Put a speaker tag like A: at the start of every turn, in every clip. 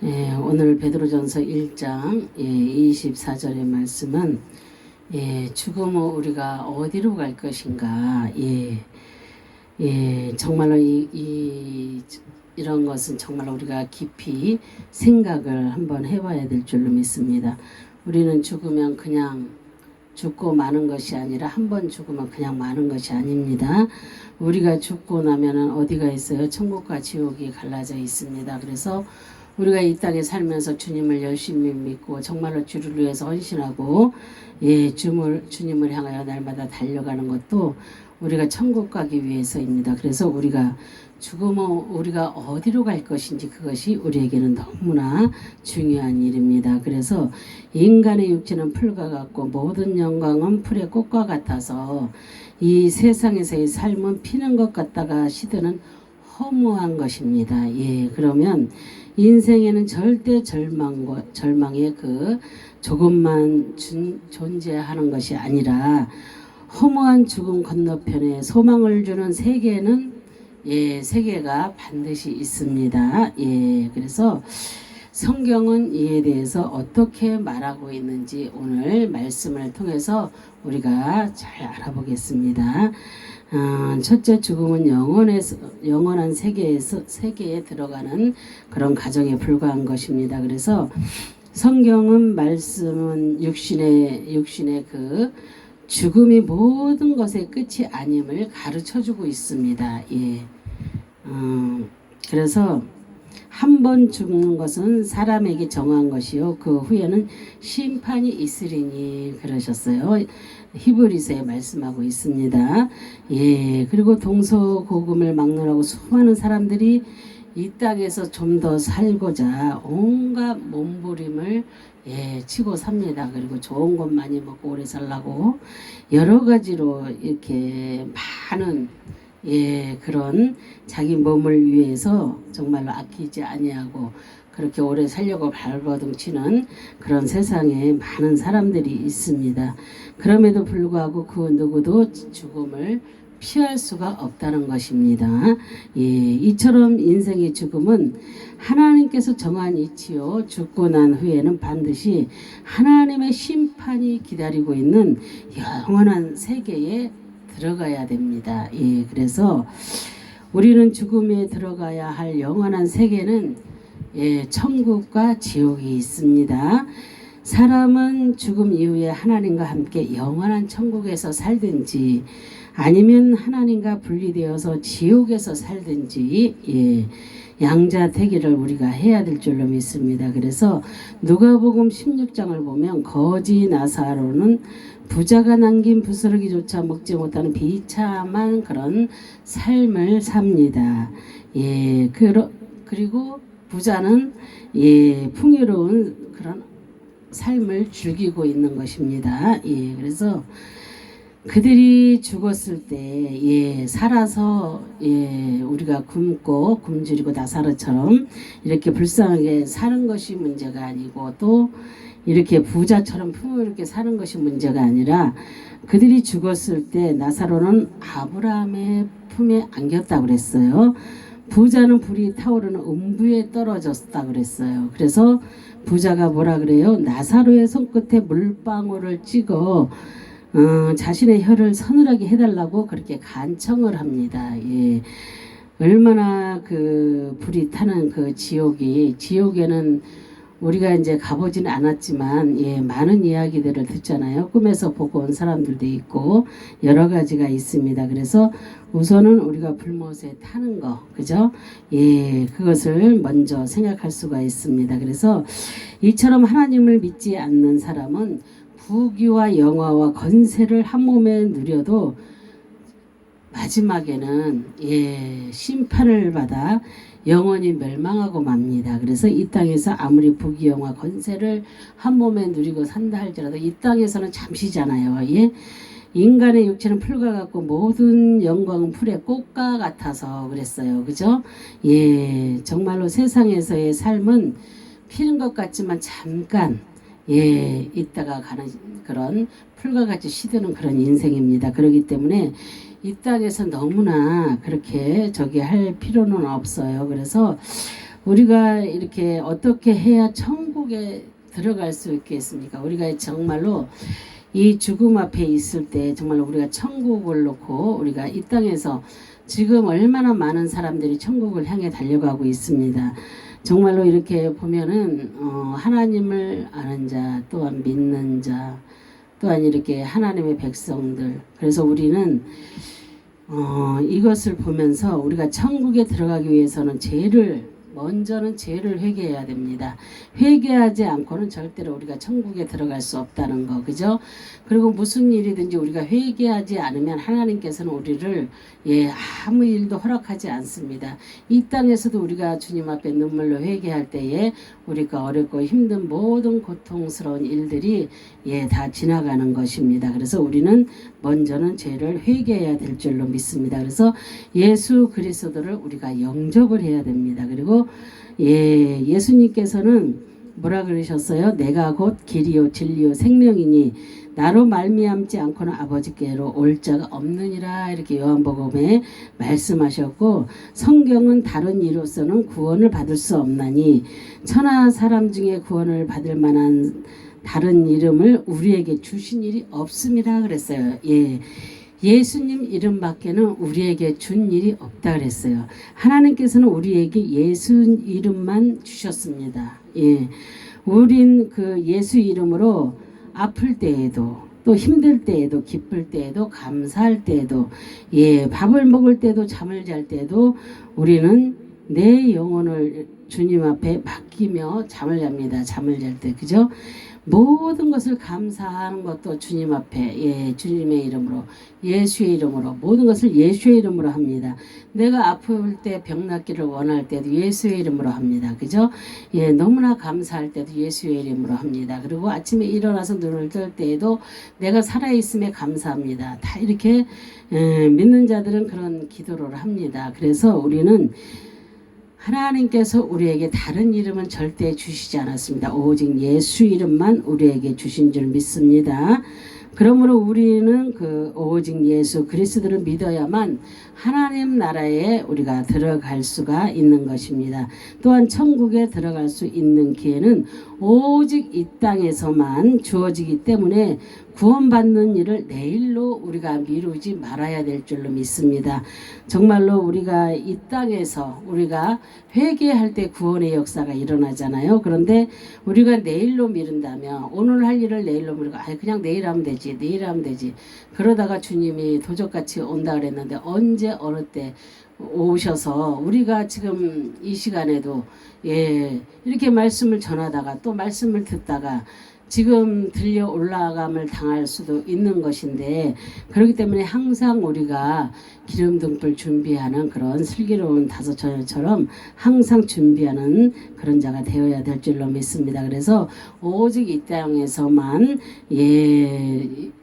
A: 오늘 베드로전서 1장 24절의 말씀은 죽음 후 우리가 어디로 갈 것인가. 정말로 이런 것은 정말 우리가 깊이 생각을 한번 해봐야 될 줄로 믿습니다. 우리는 죽으면 그냥 죽고 마는 것이 아니라 한 번 죽으면 그냥 마는 것이 아닙니다. 우리가 죽고 나면은 어디가 있어요? 천국과 지옥이 갈라져 있습니다. 그래서 우리가 이 땅에 살면서 주님을 열심히 믿고 정말로 주를 위해서 헌신하고 주님을 향하여 날마다 달려가는 것도 우리가 천국 가기 위해서입니다. 그래서 우리가 죽으면 우리가 어디로 갈 것인지 그것이 우리에게는 너무나 중요한 일입니다. 그래서 인간의 육체는 풀과 같고 모든 영광은 풀의 꽃과 같아서 이 세상에서의 삶은 피는 것 같다가 시드는 허무한 것입니다. 그러면 인생에는 절대 절망의 그 조금만 존재하는 것이 아니라 허무한 죽음 건너편에 소망을 주는 세계가 반드시 있습니다. 그래서 성경은 이에 대해서 어떻게 말하고 있는지 오늘 말씀을 통해서 우리가 잘 알아보겠습니다. 첫째, 죽음은 영원한 세계에 들어가는 그런 가정에 불과한 것입니다. 그래서 성경은 말씀은 육신의 그 죽음이 모든 것의 끝이 아님을 가르쳐주고 있습니다. 그래서 한 번 죽는 것은 사람에게 정한 것이요 그 후에는 심판이 있으리니 그러셨어요. 히브리서에 말씀하고 있습니다. 그리고 동서고금을 막론하고 수많은 사람들이 이 땅에서 좀 더 살고자 온갖 몸부림을 치고 삽니다. 그리고 좋은 것 많이 먹고 오래 살라고 여러 가지로 이렇게 많은 그런 자기 몸을 위해서 정말로 아끼지 아니하고 그렇게 오래 살려고 발버둥치는 그런 세상에 많은 사람들이 있습니다. 그럼에도 불구하고 그 누구도 죽음을 피할 수가 없다는 것입니다. 이처럼 인생의 죽음은 하나님께서 정한 이치요 죽고 난 후에는 반드시 하나님의 심판이 기다리고 있는 영원한 세계에 들어가야 됩니다. 그래서 우리는 죽음에 들어가야 할 영원한 세계는 천국과 지옥이 있습니다. 사람은 죽음 이후에 하나님과 함께 영원한 천국에서 살든지 아니면 하나님과 분리되어서 지옥에서 살든지 양자택일을 우리가 해야 될 줄로 믿습니다. 그래서 누가복음 16장을 보면 거지 나사로는 부자가 남긴 부스러기조차 먹지 못하는 비참한 그런 삶을 삽니다. 그리고 부자는 풍요로운 그런 삶을 즐기고 있는 것입니다. 그래서 그들이 죽었을 때 살아서 우리가 굶주리고 나사로처럼 이렇게 불쌍하게 사는 것이 문제가 아니고 또 이렇게 부자처럼 풍요롭게 사는 것이 문제가 아니라 그들이 죽었을 때 나사로는 아브라함의 품에 안겼다고 그랬어요. 부자는 불이 타오르는 음부에 떨어졌다 그랬어요. 그래서 부자가 뭐라 그래요? 나사로의 손끝에 물방울을 찍어 자신의 혀를 서늘하게 해달라고 그렇게 간청을 합니다. 얼마나 그 불이 타는 그 지옥에는 우리가 이제 가보지는 않았지만 많은 이야기들을 듣잖아요. 꿈에서 보고 온 사람들도 있고 여러 가지가 있습니다. 그래서 우선은 우리가 불못에 타는 거, 그죠? 그것을 먼저 생각할 수가 있습니다. 그래서 이처럼 하나님을 믿지 않는 사람은 부귀와 영화와 건세를 한 몸에 누려도 마지막에는 심판을 받아 영원히 멸망하고 맙니다. 그래서 이 땅에서 아무리 부귀 영화 건세를 한 몸에 누리고 산다 할지라도 이 땅에서는 잠시잖아요. 인간의 육체는 풀과 같고 모든 영광은 풀의 꽃과 같아서 그랬어요. 그죠? 정말로 세상에서의 삶은 피는 것 같지만 잠깐 있다가 가는 그런 풀과 같이 시드는 그런 인생입니다. 그렇기 때문에 이 땅에서 너무나 그렇게 할 필요는 없어요. 그래서 우리가 이렇게 어떻게 해야 천국에 들어갈 수 있겠습니까? 우리가 정말로 이 죽음 앞에 있을 때 정말로 우리가 천국을 놓고 우리가 이 땅에서 지금 얼마나 많은 사람들이 천국을 향해 달려가고 있습니다. 정말로 이렇게 보면은 하나님을 아는 자, 또한 믿는 자, 또한 이렇게 하나님의 백성들. 그래서 우리는 이것을 보면서 우리가 천국에 들어가기 위해서는 먼저는 죄를 회개해야 됩니다. 회개하지 않고는 절대로 우리가 천국에 들어갈 수 없다는 거, 그죠? 그리고 무슨 일이든지 우리가 회개하지 않으면 하나님께서는 우리를 아무 일도 허락하지 않습니다. 이 땅에서도 우리가 주님 앞에 눈물로 회개할 때에 우리가 어렵고 힘든 모든 고통스러운 일들이 다 지나가는 것입니다. 그래서 우리는 먼저는 죄를 회개해야 될 줄로 믿습니다. 그래서 예수 그리스도를 우리가 영접을 해야 됩니다. 그리고 예수님께서는 뭐라 그러셨어요? 내가 곧 길이요 진리요 생명이니 나로 말미암지 않고는 아버지께로 올 자가 없느니라, 이렇게 요한복음에 말씀하셨고, 성경은 다른 이로서는 구원을 받을 수 없나니 천하 사람 중에 구원을 받을 만한 다른 이름을 우리에게 주신 일이 없음이라 그랬어요. 예수님 이름밖에는 우리에게 준 일이 없다 그랬어요. 하나님께서는 우리에게 예수 이름만 주셨습니다. 우린 그 예수 이름으로 아플 때에도, 또 힘들 때에도, 기쁠 때에도, 감사할 때에도, 밥을 먹을 때도, 잠을 잘 때도 우리는 내 영혼을 주님 앞에 맡기며 잠을 잡니다. 잠을 잘 때, 그죠? 모든 것을 감사하는 것도 주님 앞에 주님의 이름으로, 예수의 이름으로, 모든 것을 예수의 이름으로 합니다. 내가 아플 때, 병 낫기를 원할 때도 예수의 이름으로 합니다. 그죠? 너무나 감사할 때도 예수의 이름으로 합니다. 그리고 아침에 일어나서 눈을 뜰 때에도 내가 살아있음에 감사합니다. 다 이렇게 믿는 자들은 그런 기도를 합니다. 그래서 우리는 하나님께서 우리에게 다른 이름은 절대 주시지 않았습니다. 오직 예수 이름만 우리에게 주신 줄 믿습니다. 그러므로 우리는 그 오직 예수 그리스도를 믿어야만 하나님 나라에 우리가 들어갈 수가 있는 것입니다. 또한 천국에 들어갈 수 있는 기회는 오직 이 땅에서만 주어지기 때문에 구원받는 일을 내일로 우리가 미루지 말아야 될 줄로 믿습니다. 정말로 우리가 이 땅에서 우리가 회개할 때 구원의 역사가 일어나잖아요. 그런데 우리가 내일로 미룬다면, 오늘 할 일을 내일로 미루고 그냥 내일 하면 되지, 내일 하면 되지, 그러다가 주님이 도적같이 온다 그랬는데 언제 어느 때 오셔서 우리가 지금 이 시간에도 이렇게 말씀을 전하다가 또 말씀을 듣다가 지금 들려 올라감을 당할 수도 있는 것인데, 그렇기 때문에 항상 우리가 기름등불 준비하는 그런 슬기로운 다섯처녀처럼 항상 준비하는 그런 자가 되어야 될 줄로 믿습니다. 그래서 오직 이 땅에서만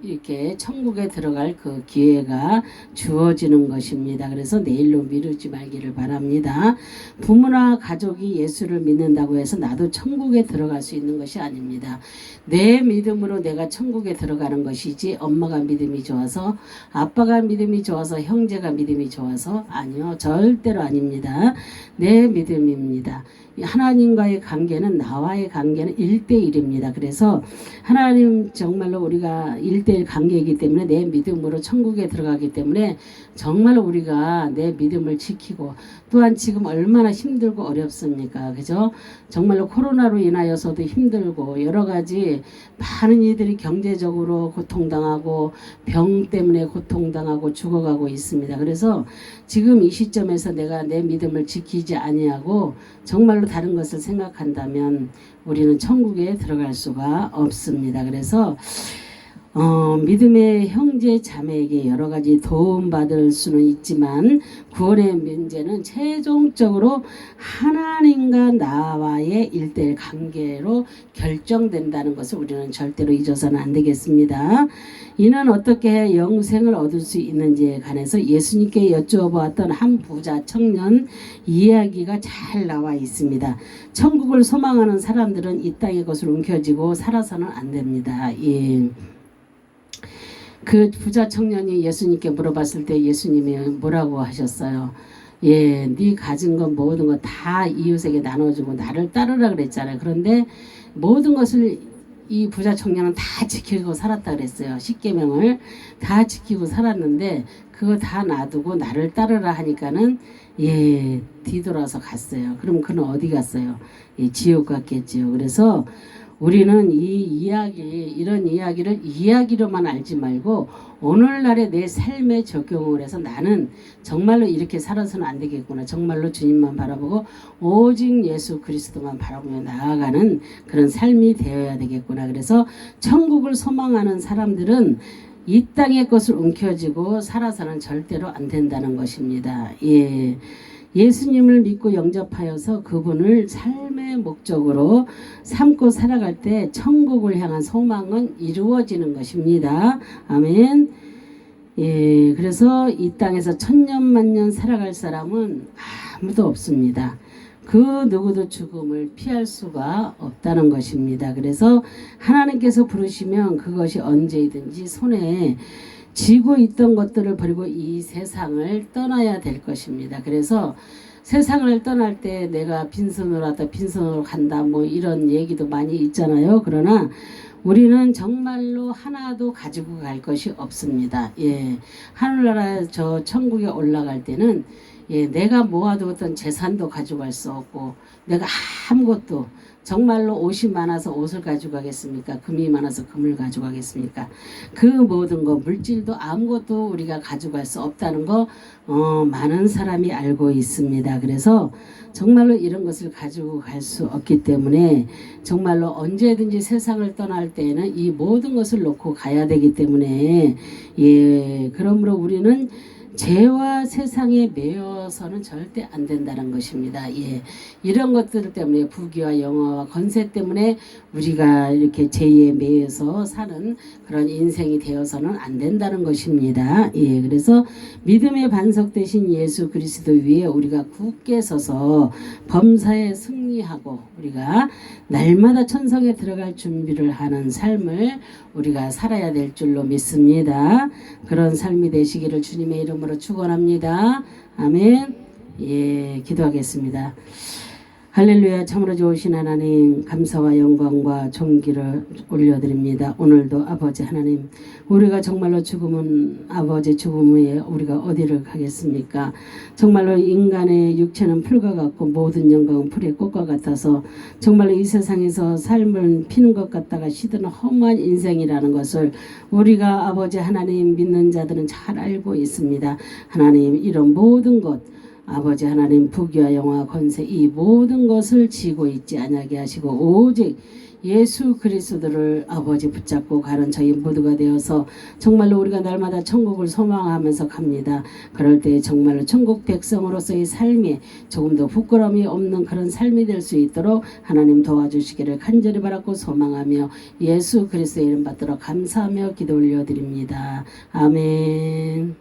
A: 이렇게 천국에 들어갈 그 기회가 주어지는 것입니다. 그래서 내일로 미루지 말기를 바랍니다. 부모나 가족이 예수를 믿는다고 해서 나도 천국에 들어갈 수 있는 것이 아닙니다. 내 믿음으로 내가 천국에 들어가는 것이지, 엄마가 믿음이 좋아서, 아빠가 믿음이 좋아서, 형제가 믿음이 좋아서, 아니요, 절대로 아닙니다. 내 믿음입니다. 하나님과의 관계는, 나와의 관계는 1대1입니다. 그래서 하나님 정말로 우리가 1대1 관계이기 때문에 내 믿음으로 천국에 들어가기 때문에 정말로 우리가 내 믿음을 지키고, 또한 지금 얼마나 힘들고 어렵습니까? 그죠? 정말로 코로나로 인하여서도 힘들고 여러 가지 많은 이들이 경제적으로 고통당하고 병 때문에 고통당하고 죽어가고 있습니다. 그래서 지금 이 시점에서 내가 내 믿음을 지키지 아니하고 정말로 다른 것을 생각한다면 우리는 천국에 들어갈 수가 없습니다. 그래서 믿음의 형제 자매에게 여러 가지 도움받을 수는 있지만 구원의 문제는 최종적으로 하나님과 나와의 1대1 관계로 결정된다는 것을 우리는 절대로 잊어서는 안 되겠습니다. 이는 어떻게 해야 영생을 얻을 수 있는지에 관해서 예수님께 여쭈어보았던 한 부자 청년 이야기가 잘 나와 있습니다. 천국을 소망하는 사람들은 이 땅의 것을 움켜쥐고 살아서는 안 됩니다. 그 부자 청년이 예수님께 물어봤을 때 예수님이 뭐라고 하셨어요? 예, 네 가진 건 모든 거 다 이웃에게 나눠주고 나를 따르라 그랬잖아요. 그런데 모든 것을 이 부자 청년은 다 지키고 살았다 그랬어요. 십계명을 다 지키고 살았는데 그거 다 놔두고 나를 따르라 하니까는 예, 뒤돌아서 갔어요. 그럼 그는 어디 갔어요? 예, 지옥 갔겠지요. 그래서 우리는 이런 이야기를 이야기로만 알지 말고 오늘날의 내 삶에 적용을 해서 나는 정말로 이렇게 살아서는 안 되겠구나. 정말로 주님만 바라보고 오직 예수 그리스도만 바라보며 나아가는 그런 삶이 되어야 되겠구나. 그래서 천국을 소망하는 사람들은 이 땅의 것을 움켜쥐고 살아서는 절대로 안 된다는 것입니다. 예. 예수님을 믿고 영접하여서 그분을 삶의 목적으로 삼고 살아갈 때 천국을 향한 소망은 이루어지는 것입니다. 아멘. 예, 그래서 이 땅에서 천년만년 살아갈 사람은 아무도 없습니다. 그 누구도 죽음을 피할 수가 없다는 것입니다. 그래서 하나님께서 부르시면 그것이 언제든지 손에 쥐고 있던 것들을 버리고 이 세상을 떠나야 될 것입니다. 그래서 세상을 떠날 때 내가 빈손으로 왔다 빈손으로 간다 뭐 이런 얘기도 많이 있잖아요. 그러나 우리는 정말로 하나도 가지고 갈 것이 없습니다. 예, 하늘나라 저 천국에 올라갈 때는 예, 내가 모아두었던 재산도 가져갈 수 없고 내가 아무것도 정말로 옷이 많아서 옷을 가져가겠습니까? 금이 많아서 금을 가져가겠습니까? 그 모든 거 물질도 아무것도 우리가 가져갈 수 없다는 거 많은 사람이 알고 있습니다. 그래서 정말로 이런 것을 가지고 갈 수 없기 때문에 정말로 언제든지 세상을 떠날 때에는 이 모든 것을 놓고 가야 되기 때문에 예, 그러므로 우리는 죄와 세상에 매여서는 절대 안 된다는 것입니다. 예, 이런 것들 때문에 부귀와 영화와 권세 때문에 우리가 이렇게 죄에 매여서 사는 그런 인생이 되어서는 안 된다는 것입니다. 예, 그래서 믿음의 반석 되신 예수 그리스도 위에 우리가 굳게 서서 범사에 승리하고 우리가 날마다 천성에 들어갈 준비를 하는 삶을 우리가 살아야 될 줄로 믿습니다. 그런 삶이 되시기를 주님의 이름으로 축원합니다. 아멘. 예, 기도하겠습니다. 할렐루야. 참으로 좋으신 하나님 감사와 영광과 존귀를 올려드립니다. 오늘도 아버지 하나님 우리가 정말로 죽으면 아버지 죽음 후에 우리가 어디를 가겠습니까? 정말로 인간의 육체는 풀과 같고 모든 영광은 풀의 꽃과 같아서 정말로 이 세상에서 삶을 피는 것 같다가 시드는 허무한 인생이라는 것을 우리가 아버지 하나님 믿는 자들은 잘 알고 있습니다. 하나님 이런 모든 것 아버지 하나님 부귀와 영화 권세 이 모든 것을 지고 있지 아니하게 하시고 오직 예수 그리스도를 아버지 붙잡고 가는 저희 모두가 되어서 정말로 우리가 날마다 천국을 소망하면서 갑니다. 그럴 때 정말로 천국 백성으로서의 삶이 조금 더 부끄러움이 없는 그런 삶이 될 수 있도록 하나님 도와주시기를 간절히 바라고 소망하며 예수 그리스도의 이름 받들어 감사하며 기도 올려드립니다. 아멘.